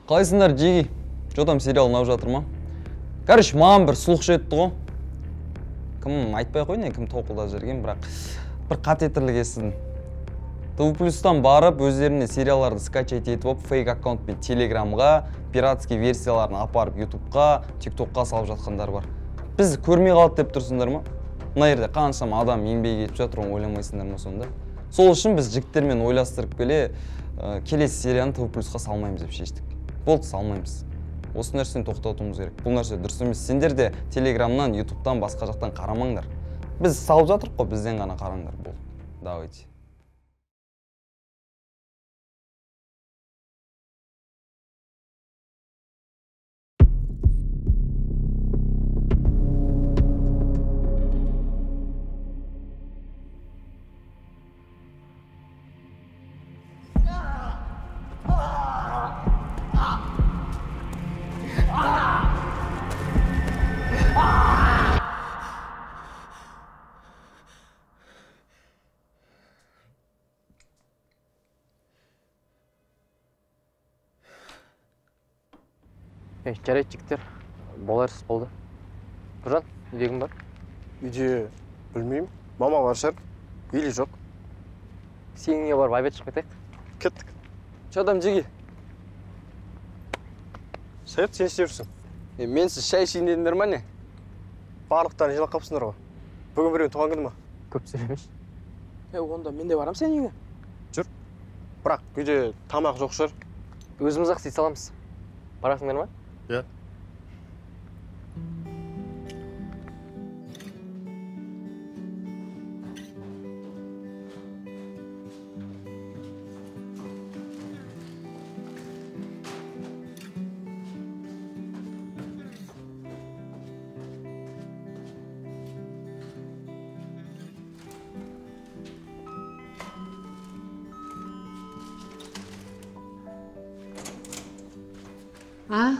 Қалайсыңдар, Жеги? Жотам сериал ұнап жатыр ма? Короче, маған бір слух жетті ғой. Кім айтпай қойын, кім тоқылдап жүрген, бірақ бір қате тірлік естідім. ТВ+тан барып, өздеріне сериаларды скачать етіп алып, фейк аккаунтпен Телеграмға, пиратский версияларын апарып ютубқа, тиктокқа салып жатқандар бар. Біз көрмей қалды деп тұрсыңдар ма? Мына жерде қаншама адам еңбек етіп жатыр, оны ойламайсыңдар ма сонда? Сол үшін біз жігіттермен ойластырып келесі серияны ТВ+қа салмаймыз деп шештік. Болды, салмаймыз. Осы нәрсені тоқтатуымыз керек. Бұл нәрсе дұрыс емес. Сендер де Телеграмнан, ютубтан, басқа жақтан қарамаңдар. Біз салып жатырық қой, бізден ғана қараңдар. Болды. Давайте. Жарайды жігіттер, боларсыз болды. Тұржан, үйдегің бар? Үйде білмеймін. Мама бар шығар, или жоқ. Сеніңе барып обед шығып кетайық. Кеттік. Жотам, Жеги. Саят, сен істеп жүрсің? Мен сіз шай ішейін дедіңдер ма не? Барлықтарын жинап қапсыңдар ғой. Бүгін біреуін туған күні ма? Көп сөйлемеш. Онда мен де барам сен үйге. Жүр. Бірақ үйде тамақ жоқ шығар. Өзіміз-ақ істей саламыз. Барасыңдар ма? Иә.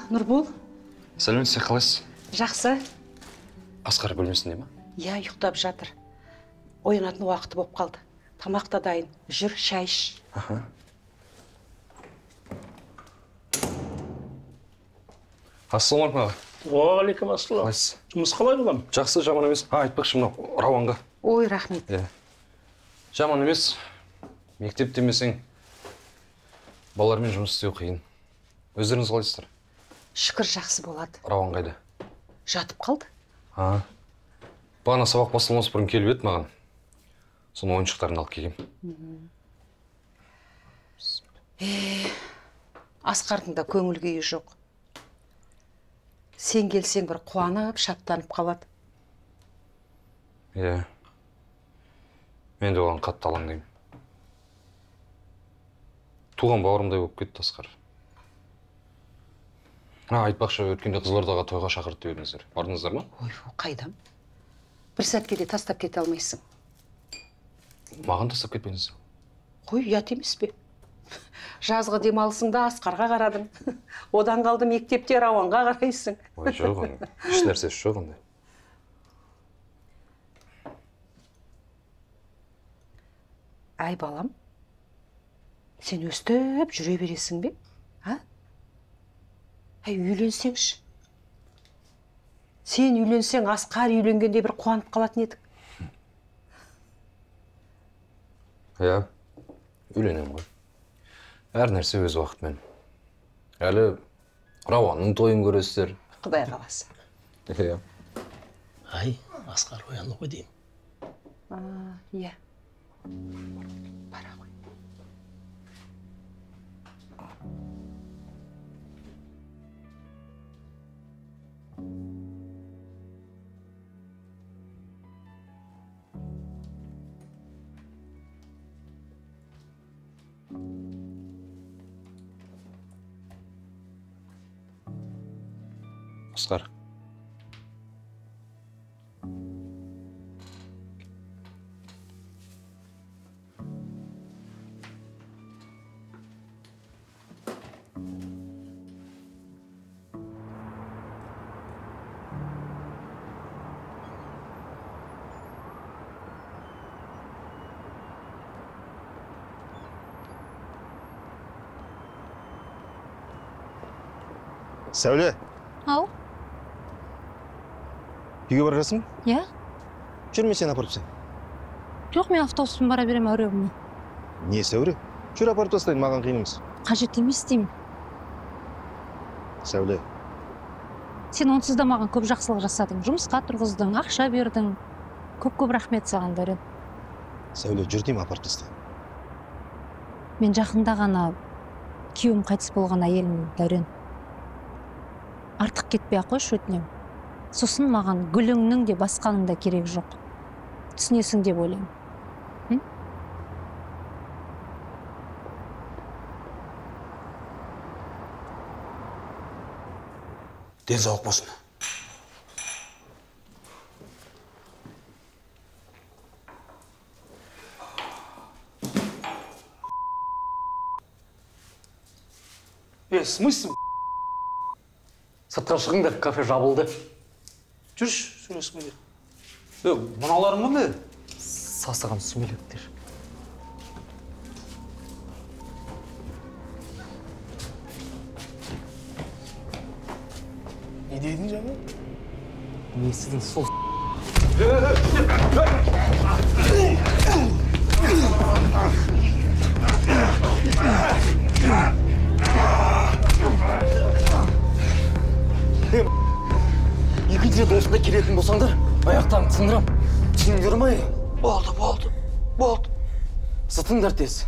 Нұрбол? Сәлеметсіз, қалайсыз? Жақсы. Асқар бөлмесінде ма? Иә, ұйықтап жатыр. Оянатын уақыты болып қалды. Тамақ та дайын. Жүр, шай іш. Ассалаумағалейкум аға. Уағалейкум ассалам. Қалайсыз? Жұмыс қалай боламын? Жақсы, жаман емес. Айтпақшы мынау Рауанға. Ой, рахмет. Жаман емес. Мектеп демесең, балалармен жұмыс істеу қиын. Өздеріңіз қалайсыздар? Шүкір, жақсы болады. Рауан қайда? Жатып қалды? Бағана сабақ басталмас бұрын келіп еді маған. Соны ойыншықтарын алып келгем. Асқардың да көңіл күйі жоқ. Сен келсең бір қуанып, шаттанып қалады. Мен де оған қатты алаңдаймын. Туған бауырымдай болып кетті Асқар. Айтпақшы, өткенде Қызылордаға тойға шақырды едіңіздер. Бардыңыздар ма? Ой, қайдам. Бір сәтке де тастап кете алмайсың. Маған тастап кетпеңіздер. Қой, ұят емес пе? Жазғы демалысыңда Асқарға қарадың. Одан қалды мектепте Рауанға қарайсың. Ой, жоқ, еш нәрсесі жоқ ондай. Ай, балам, сен өстіп жүре бересің бе? Үйленсеңші. Сен үйленсең, Асқар үйленгенде бір қуанып қалатын едік. Үйленем ғой. Әр нәрсе өз уақытымен. Әлі Рауанның тойын көресіздер. Құдай қаласа. Ай, Асқар оянды ғой деймін. Иә. Бара ғой. Асқар. Сәуле, Ау? үйге бара жатсың? Иә? Жүр, мен сені апарып тастайын. Жоқ, мен автобуспен бара беремін әуреміне. Не, Сәуле? Жүр, апарып тастайын, маған қиын емес. Қажет емес деймін. Сәуле, Сен онсыз да маған көп жақсылық жасадың. Жұмысқа тұрғыздың, ақша бердің. Көп рахмет саған, Дәурен. Сәуле, жүр деймін, апарып тастайын. Мен жақында ғана күйеуім қайтыс болған әйелім, Дәурен. Артық кетпей ақ қойшы, өтінемін. Сосын маған гүліңнің де басқаның да керек жоқ. Түсінесің деп ойлаймын. Денсаулық болсын. Смысл? Сыртқа шығыңдар, кафе жабылды. Жүрш, сөйлесіп келе. Мыналарың қандай? Сасыған сүмелектер. Не дедің жаңа? Не істедің сол? Екінші рет осында келетін болсаңдар, аяқтан сындырам. Түсіндер ме? Болды. Зытыңдар тез.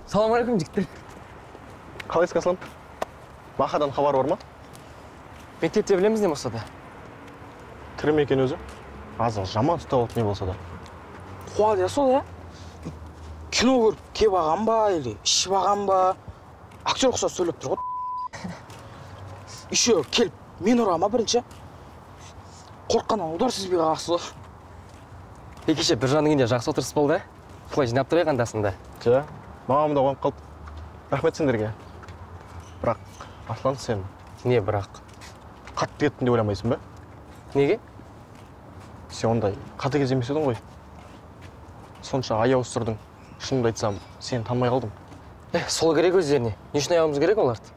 Салам алейкум, жігіттер. Қалайсың, Аслан? Махадан хабар бар ма? Мектепте білеміз не болса да. Кірім екен өзі? Азық жаман ұстап алып не болса да. Қуады я сол, я? Кино көріп, кеп аған ба, или ішіп аған ба? Актер құса сөйлеп тұр ғой. Еще келіп, мен ұрама бірінші. Қорққаннан удар сезбей қаласыз ғой. Екеше бір жаныңында жақсы отырыс болды, құлай жинап тұрайық андасында. Жа, мамам да қойып қалды. Рахмет сендерге. Бірақ, Аслан, сен Не бірақ? қатты кеттің деп ойламайсың ба? Неге? Сен ондай қатыгез емес едің ғой. Сонша аяу сүрдің. Шынымды айтсам, сені танымай қалдым. Сол керек өздеріне. Не үшін аяуымыз керек оларды?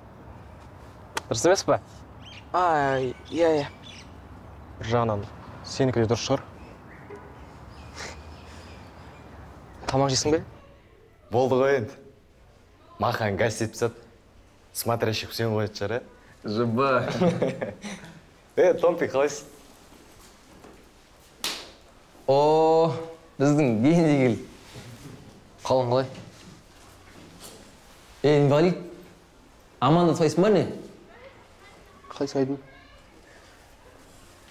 Дұрыс емес па? Иә. Бір жағынан, сенікі де дұрыс шығар. Тамақ жейсің бе? Болды ғой енді. Махан гостить писат. Смотрящих всем қояды шығар, Жыба. Томпи, қалайсың? О, біздің гендегіл. Қалың қалай? Инвалид. Амандаспайсың ба не? Қалай сайдың?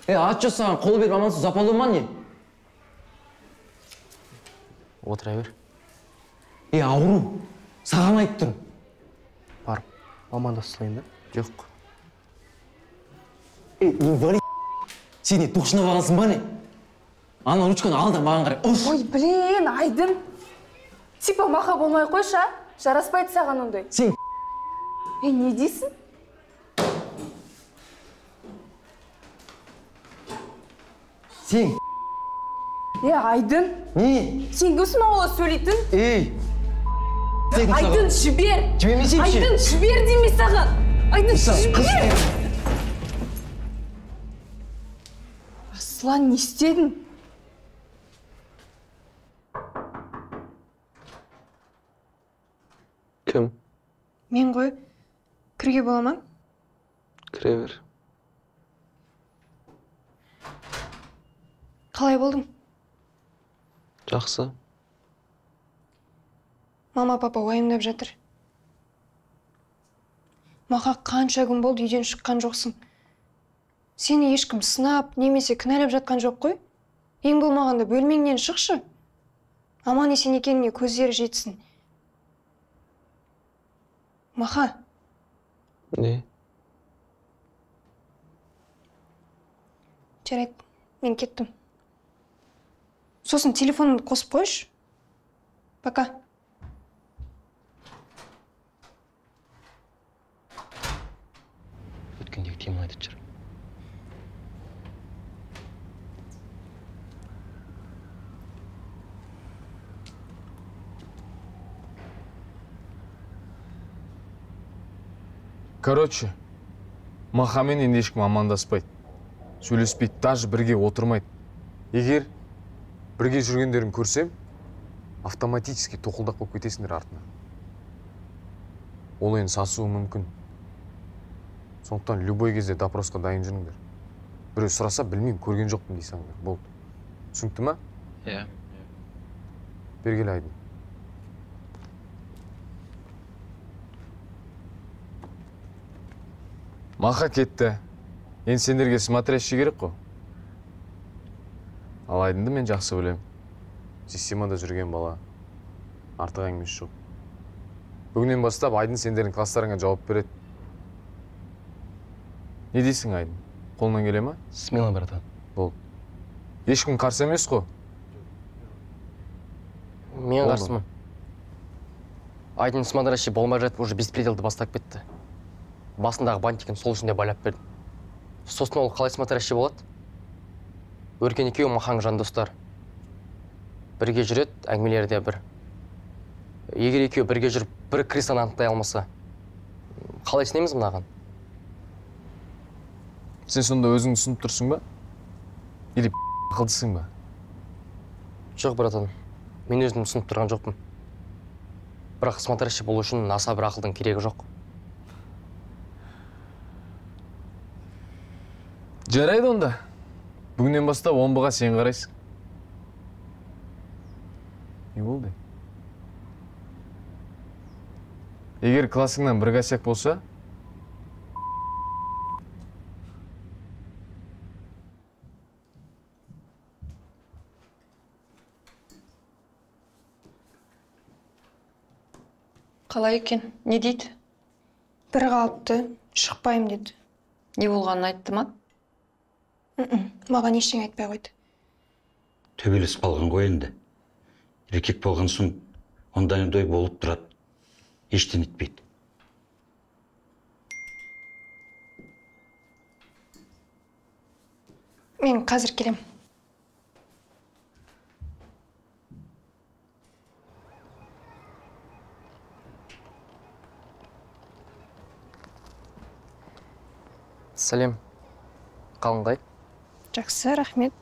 Ат жасаған, қол беріп амансыз запалды ма не? Отыра бер. Ауру. Саған айтып тұрмын. Барып, амандасылайын да? Жоқ. Инвалид. Сен не тушына бағансың ба не? Ана ручканы ал да маған қарай. Ой, блин, Айдын. Типа маха болмай қойшы, а? Жараспайды саған ондай. Сен не дейсің? Сен Айдын. не? Сен кімсің аула сөйлейтін? Айдын, жібер. Жібермесем ше? Айдын, жібер демей саған. Айдын, жібер. Аслан, не істедің? Кім? Мен ғой. Кіруге бола ма? Кіре бер. Қалай болдың? Жақсы. Мама, папа уайымдап жатыр. Маға қанша күн болды үйден шыққан жоқсың. Сені ешкім сынап, немесе кінәлап жатқан жоқ қой? Ең болмағанда бөлмеңнен шықшы. Аман есен екеніне көздері жетсін. Маха. Не? Жарайды, мен кеттім. Сосын телефонымды қосып қойшы. Пока. Өткендегі теманы айтып жүр. Короче, Махамен енді ешкім амандаспайды. Сөйлеспейді, даже бірге отырмайды. Егер бірге жүргендерін көрсем, автоматически тоқылдақ болып кетесіңдер артына. Ол енді сасуы мүмкін. Сондықтан любой кезде допросқа дайын жүріңдер. Біреу сұраса, білмеймін, көрген жоқпын дейсіңдер. Болды. Түсінікті ма? Иә. Бергел Айдын. Маха кетті. Енді сендерге смотрящий керек қой. Ал Айдынды мен жақсы білем. Системада жүрген бала. Артық әңгімесі жоқ. Бүгіннен бастап Айдын сендердің класстарыңа жауап береді. Не дейсің, Айдын? Қолынан келе ма? Смело, братан. Болды. Ешкім қарсы емес қой? Мен қарсымын. Айдын смотрящий болмай жатып, уже беспределді бастап кетті. Басындағы бантикін сол ішінде байлап берді. Сосын ол қалай смотрящий болады? Өркен екеуі Махаң жандостар. Бірге жүреді, әңгімелерде бір. Егер екеуі бірге жүріп, бір крисаны анықтай алмаса, қалай сенеміз мынаған? Сен сонда өзің түсініп тұрсың ба? Или қылдысың ба? Жоқ, братан. Мен өзім түсініп тұрған жоқпын. Бірақ смотрящий болу үшін аса бір ақылдың керегі жоқ. Жарайды онда. Бүгіннен бастап омбыға сен қарайсың. Не болды? Егер классыңнан бір косяк болса, Қалай екен? Не дейді? Бір қалыпты, шықпайым деді. Не болғанын айтты ма? Маған ештеңе айтпай қойды. Төбелесіп қалған ғой енді. Еркек болған соң ондай болып тұрады. Ештен етпейді. Мен қазір келем. Сәлем. Қалыңғай? Жақсы, рахмет.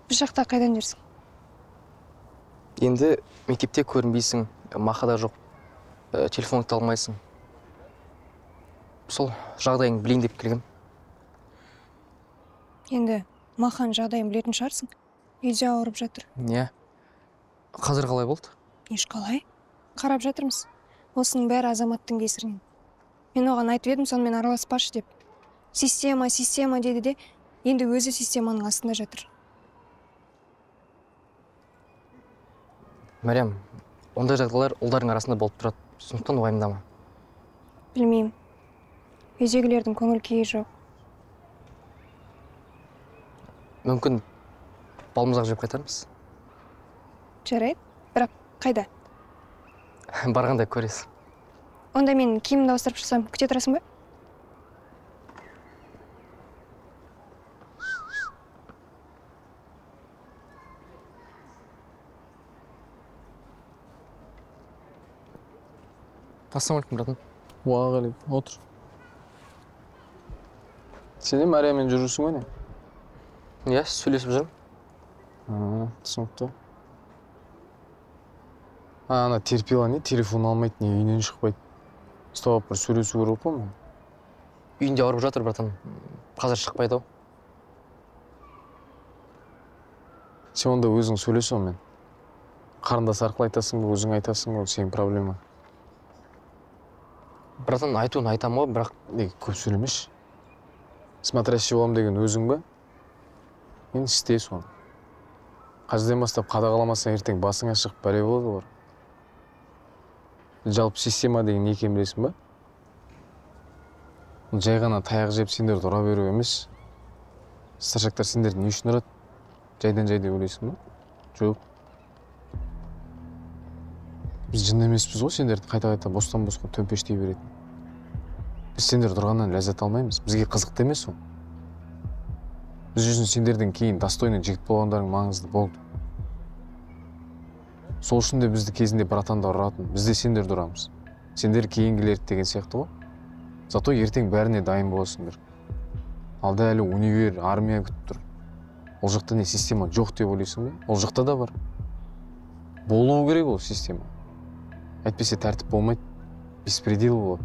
Бір жақта қайдан жүрсің? Енді мектепте көрінбейсің, Махада жоқ, телефоныңды алмайсың. Сол жағдайың білейін деп келгем. Енді Махан жағдайын білетін шығарсың. Үйде ауырып жатыр. Не? Қазір қалай болды? Ешқалай. Қарап жатырмыз. Осының бәрі азаматтың кесірінен. Мен оған айтып едім, сонымен араласпашы деп. Система деді де, енді өзі системаның астында жатыр. Мәрем, ондай жағдайлар ұлдардың арасында болып тұрады. Сондықтан уайымдама. Білмеймін. Үйдегілердің көңіл күйі жоқ. Мүмкін балмұздақ жеп қайтармыз? Жарайды, бірақ қайда? Барғанда көресің. Онда мен киімімді ауыстырып шықсам, күте тұрасың ба? Ассалаумалейкум, братан. Уағалейкум, отыр. Сен де Мариямен жүрсің ғой не? Иә, сөйлесіп жүрмін. Түсінікті. Ана терпила не, телефон алмайды, не үйінен шықпайды. Ұстап бір сөйлесу керек қой мен. Үйінде ауырып жатыр, братан. Қазір шықпайды ау. Сен онда өзің сөйлес онымен. Қарындас арқылы айтасың ба, өзің айтасың ба, сенің проблема. Братан, айтуын айтам ғой, бірақ... Көп сөйлемеш. Смотрящий болам деген өзің ба? Мен істе соны. Қазірден бастап қадағаламасаң ертең басыңа шығып бәле болады олар. Жалпы система деген не екенін білесің ба? Жай ғана таяқ жеп сендерді ұра беру емес. Старшактар сендерді не үшін ұрады? Жайдан ойлайсың ба? Жоқ. Біз жын емеспіз ғой сендерді қайта-қайта бостан-босқа төмпештей беретін. Біз сендерді ұрғаннан ләззат алмаймыз. Бізге қызықты емес ол. Біз үшін сендердің кейін достойный жігіт болғандарың маңызды болды. Сол үшін де бізді кезінде братанда ұратын, біз де сендерді ұрамыз. Сендер кейінгілерді деген сияқты ғой. Зато ертең бәріне дайын боласыңдар. Алда әлі универ, армия күтіп тұр. Ол жақта не система жоқ деп ойлайсың ба? Ол жақта да бар. Болуы керек ол система. Әйтпесе тәртіп болмайды, беспредел болады.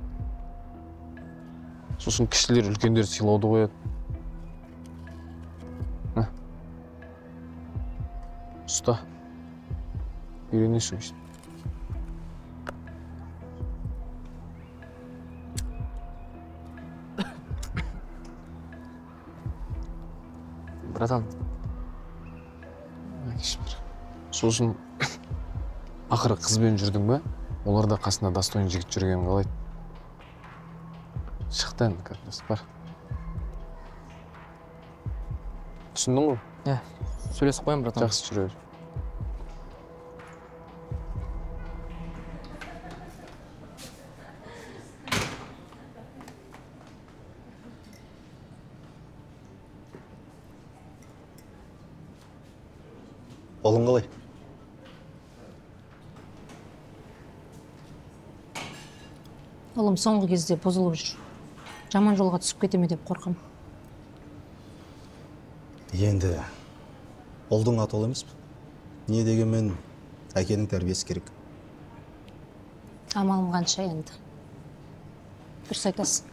Сосын кішілер үлкендер сыйлауды қояды. Ұста. Үйренесің işte. Братан. Сосын ақыры қызбен жүрдің ба? Оларда қасында достойный жігіт жүрген қалайды. Шықты енді как раз бар. Түсіндің ғой? Иә, сөйлесіп қоямын, братан. Жақсы жүре бер. Қолың қалай? Ұлым соңғы кезде бұзылып жүр. Жаман жолға түсіп кетеме деп қорқам. Енді ұлдың аты ол емес пе? Не дегенмен әкенің тәрбиесі керек. Амалым қанша енді. Дұрыс айтасың.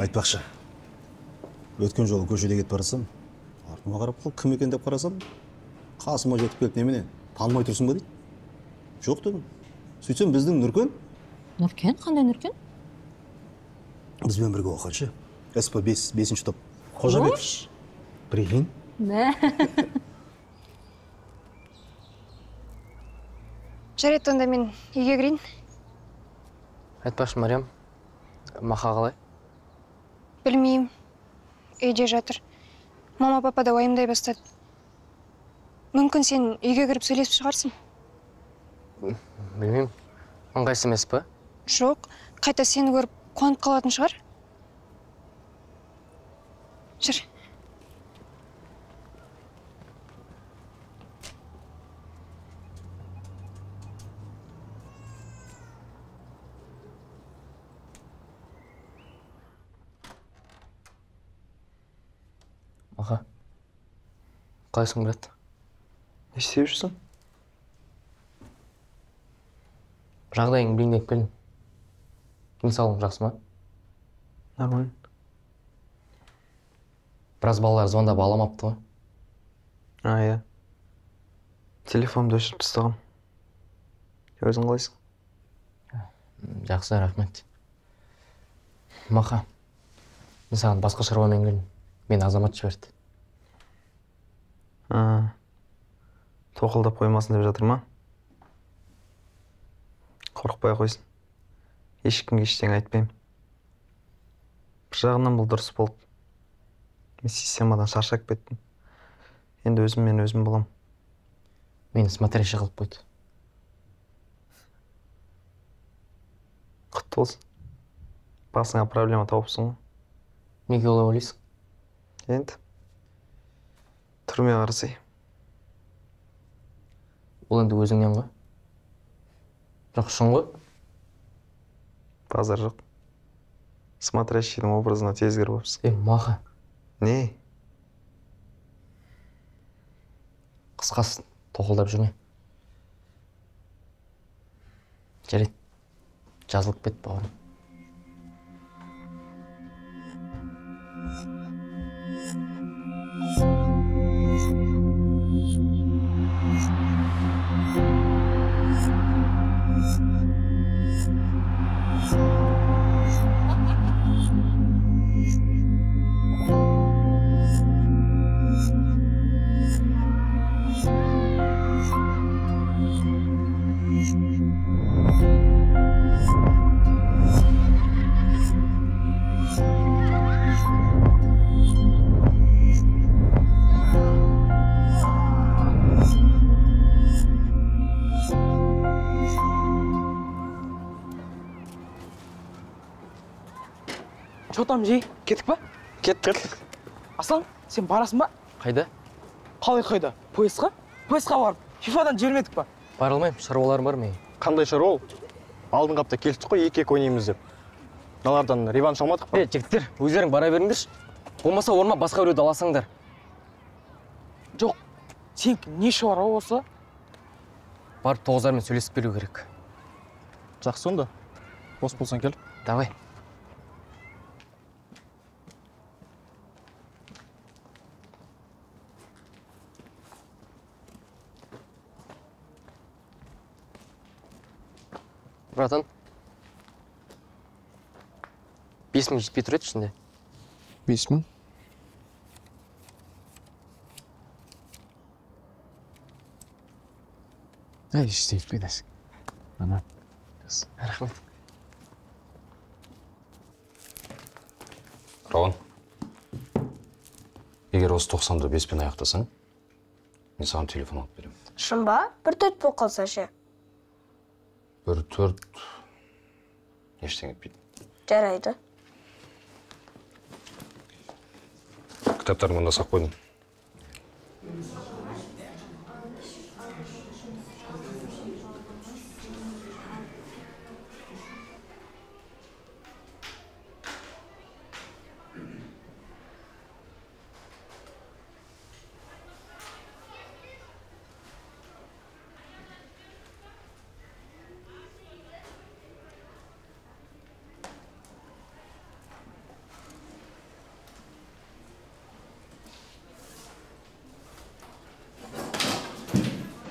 Айтпақшы, өткен жолы көшеде кетіп барасам, артыма қарап қал, кім екен деп қарасам, қасыма жетіп келіп немене, танымай тұрсың ба дейді. Жоқ дедім. Сөйтсем біздің Нұркен. Нұркен? Қандай Нұркен? Бізбен бірге оқығаншы. СП 5-ші топ. Қожабек. Прикинь. Да. Жарайды, онда мен үйге кірейін. Айтпақшы, Мариям, Маха қалай? Білмеймін. Үйде жатыр. Мама папа да уайымдай бастады. Мүмкін сен үйге кіріп сөйлесіп шығарсың? Білмеймін. Ыңғайсыз емес пе? Жоқ, қайта сені көріп қуанып қалатын шығар. Жүр. Маха, қалайсың, брат? Не істеп жүрсің? Жағдайың білейін деп келдім. Денсаулығың жақсы ма? Нормально. Біраз балалар звондап аламапты ғой. Иә. Телефонымды өшіріп тастағам. Өзің қалайсың? Жақсы, рахмет. Маха, мен саған басқа шаруамен келдім. Мен азамат жіберді. Тоқылдап қоймасын деп жатыр ма? Қорықпай қойсын. Ешкімге ештеңе айтпаймын. Бір жағынан бұл дұрыс болды. Мен системадан шаршап кеттім. Енді өзім болам. Мені смотрящий қылып қойды. Құтты болсын. Басыңа проблема тауыпсың ғой. Неге олай ойлайсың? Енді түрме қарасай. Ол енді өзіңнен ғой? Жоқ, шын ғой? Базар жоқ. Смотрящийдің образына тез кіріп алыпсың. Маха. Не? Қысқасы, тоқылдап жүрме. Жарайды. Жазылып кет, бауырым. Чотам жей, кеттік па? Кеттік. Аслан, сен барасың ба? Қайда? Қалай қайда? Поездқа? Поездқа барып, фифадан жібермедік па? Бара алмаймын, шаруаларым бар мен. Қандай шаруа ол? Алдын қапта келістік қой, екі ойнаймыз деп. Мыналардан реванш алмадық па? Жігіттер, өздерің бара беріңдерші. Болмаса орма басқа біреуді аласаңдар. Жоқ, сен не іші бар осы? Барып Тоғыздармен сөйлесіп беру керек. Жақсы онда. Бос болсаң кел. Давай. Братан, 5000 жетпей тұр еді ішінде. 5000? Әй, іште етпейді. Ана. Рахмет. Рауан, егер осы 90-ды 5-пен аяқтасаң, мен саған телефон алып беремін. Шын ба? 1-4 болып қалса ше? 1-4 ештеңе етпейді. Жарайды. Кітаптарын мұнда сақ қойдым.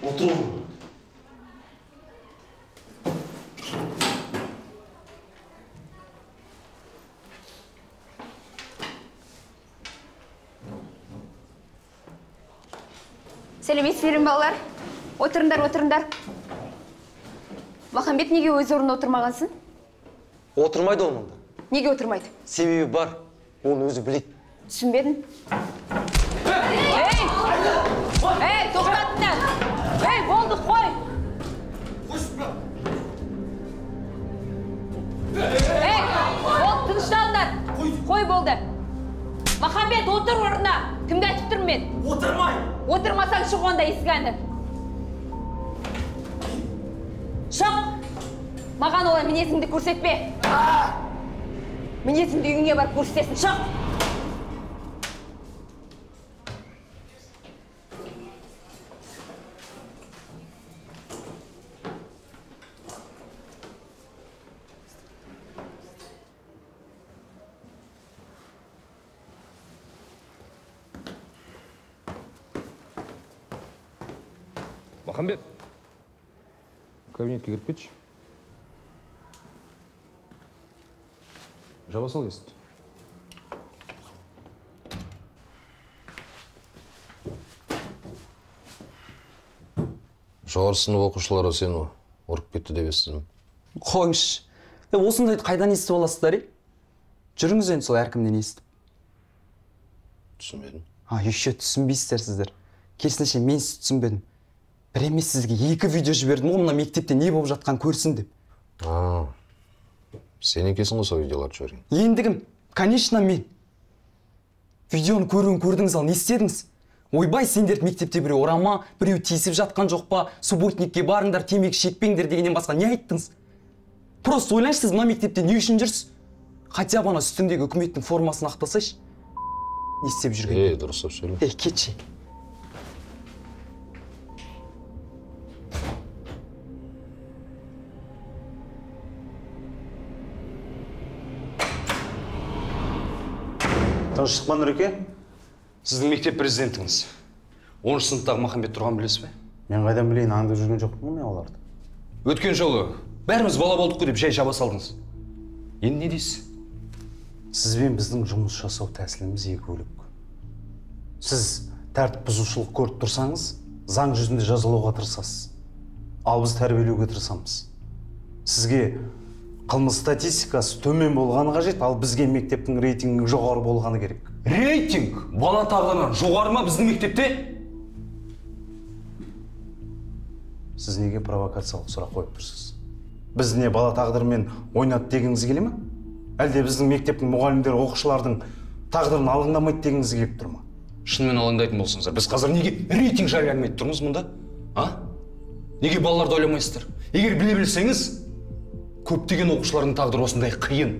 Отыр. Сәлеметсіздер балалар. Отырыңдар. Махамбет неге өз орнында отырмағансың? Отырмайды ол мұнда. Неге отырмайды? Себебі бар. Оны өзі біледі. Түсінбедің? Ей, тоқтатыңдар! Ей, болды, қой! Ей, болды, тынышталыңдар! Қой болды. Махамбет, отыр орнына! Кімді айтып тұрмын мен? Отырмай! Отырмасаң шық онда есігәні. Шық! Маған олай мінезіңді көрсетпе. Мінезіңді үйіңе барып көрсетесің. Шық! Махамбет, кабинетке кіріп кетші. Жаба сал есті. Жоғары сынып оқушылары сені ұрып кетті деп естідім. Қойыңызшы. Осындайды қайдан естіп аласыздар, жүріңіз енді сол әркімнен естіп. Түсінбедім. Еще түсінбейсіздер сіздер. Керісінше мен сіз түсінбедім. Бір емес сізге 2 видео жібердім, мына мектепте не болып жатқан көрсін деп. Сен екесің ғой сол видеоларды жіберген. Ендігім, конечно мен. Видеоны көрдіңіз ал, не істедіңіз? Ойбай, сендер мектепте біреу орама, біреу тиісіп жатқан жоқ па, субботникке барыңдар, темекі шекпеңдер дегеннен басқа не айттыңыз? Просто ойлаңызшы, сіз мына мектепте не үшін жүрсіз? Хотя бы ана үстіндегі үкіметтің формасын ақтасайшы. Не істеп жүрген? Дұрыстап сөйле. Кетші. Тыныш шықпан Нұреке? Сіздің мектеп президентіңіз. 10 сыныптағы Махамбет тұрған білесіз бе? Мен қайдан білейін, аңдып жүрген жоқпын мен оларды. Өткен жолы бәріміз бала болдық қой деп жай жаба салдыңыз. Енді не дейсіз? Сіз бен біздің жұмыс жасау тәсіліміз екі бөлек. Сіз тәртіп бұзушылық көріп тұрсаңыз, заң жүзінде жазалауға тырысасыз. Ал біз тәрбиелеуге тырысамыз. Сізге қылмыс статистикасы төмен болғаны қажет, ал бізге мектептің рейтингі жоғары болғаны керек. Рейтинг? Бала тағдырынан жоғары ма біздің мектепте? Сіз неге провокациялық сұрақ қойып тұрсыз? Біз не бала тағдырымен ойнады дегіңіз келе ме? Әлде біздің мектептің мұғалімдері оқушылардың тағдырын алаңдамайды дегіңіз келіп тұр ма? Шынымен алаңдайтын болсаңыздар, біз қазір неге рейтинг жарияламайды тұрмыз мұнда? Неге балаларды ойламайсыздар? Егер біле білсеңіз, көптеген оқушылардың тағдыры осындай қиын.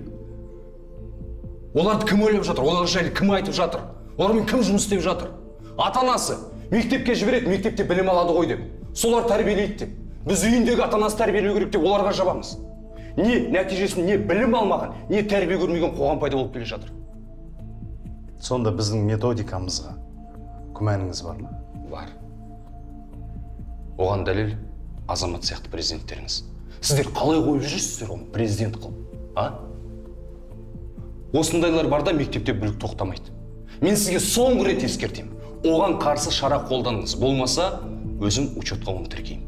Оларды кім ойлап жатыр? Олар жайлы кім айтып жатыр? Олармен кім жұмыс істеп жатыр? Ата-анасы мектепке жібереді, мектепте білім алады ғой деп. Солар тәрбиелейді деп. Біз үйіндегі ата-анасы тәрбиелеу керек деп оларға жабамыз. Не нәтижесінде не білім алмаған, не тәрбие көрмеген қоғам пайда болып келе жатыр. Сонда біздің методикамызға күмәніңіз бар ма? Бар. Оған дәлел Азамат сияқты президенттеріңіз. Сіздер қалай қойып жүрсіздер оны президент қылып, а? Осындайлар барда мектепте бүлік тоқтамайды. Мен сізге соңғы рет ескертемін. Оған қарсы шара қолданыңыз. Болмаса, өзім учетқа оны тіркеймін.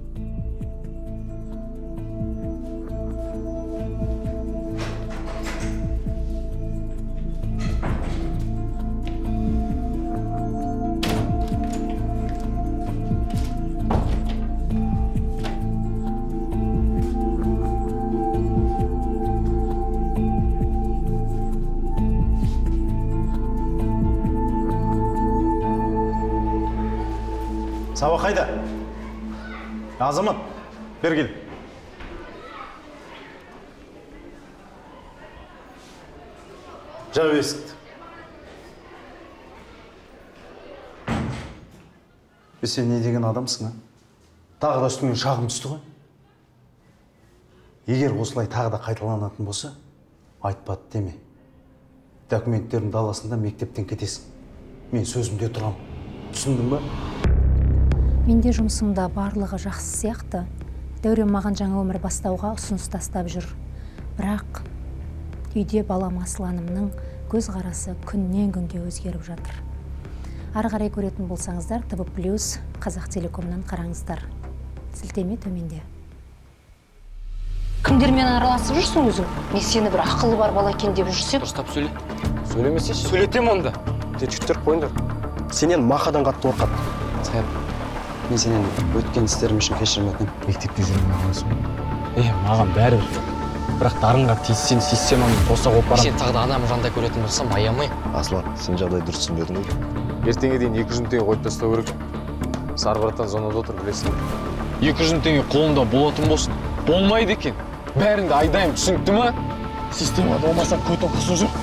Сабақ қайда? Азамат, бер кел. Жау есікті. Сен не деген адамсың, а? Тағы да үстіңнен шағым түсті ғой. Егер осылай тағы да қайталанатын болса, айтпады деме. Документтердің даласында мектептен кетесің. Мен сөзімде тұрам. Түсіндің ба? Менде жұмысымда барлығы жақсы сияқты. Дәурен маған жаңа өмір бастауға ұсыныс тастап жүр. Бірақ үйде балам Асланымның көз қарасы күннен күнге өзгеріп жатыр. Ары қарай көретін болсаңыздар, ТВ+ Қазақтелекомнан қараңыздар. Сілтеме төменде. Кімдермен араласып жүрсің өзің? Мен сені бір ақылы бар бала екен деп жүрсем. Дұрыстап сөйле. Сөйлемесе ше. Сөйлетем онда. Жігіттер қойыңдар. Сенен мақадан қатты қорқады. Сәл, мен сенен өткен істерім үшін кешірім өтінемін. Мектепте жүрген ағасың. Маған бәрібір. Бірақ дарынға тиіссем, сүйсем оны тоса қойып барамын. Сен тағы да анам жанда көретін болсам, аямай. Аслан, сен жағдай дұрыс түсінбедің ғой. Ертеңге дейін 200 теңге қойып тастау керек. Сарбараттан зонада отыр, білесің. 200 теңге қолымда болатын болсын. Болмайды екен. Бәріңді айдайым, түсінікті ма? Системада болмаса көтің құсын жүр.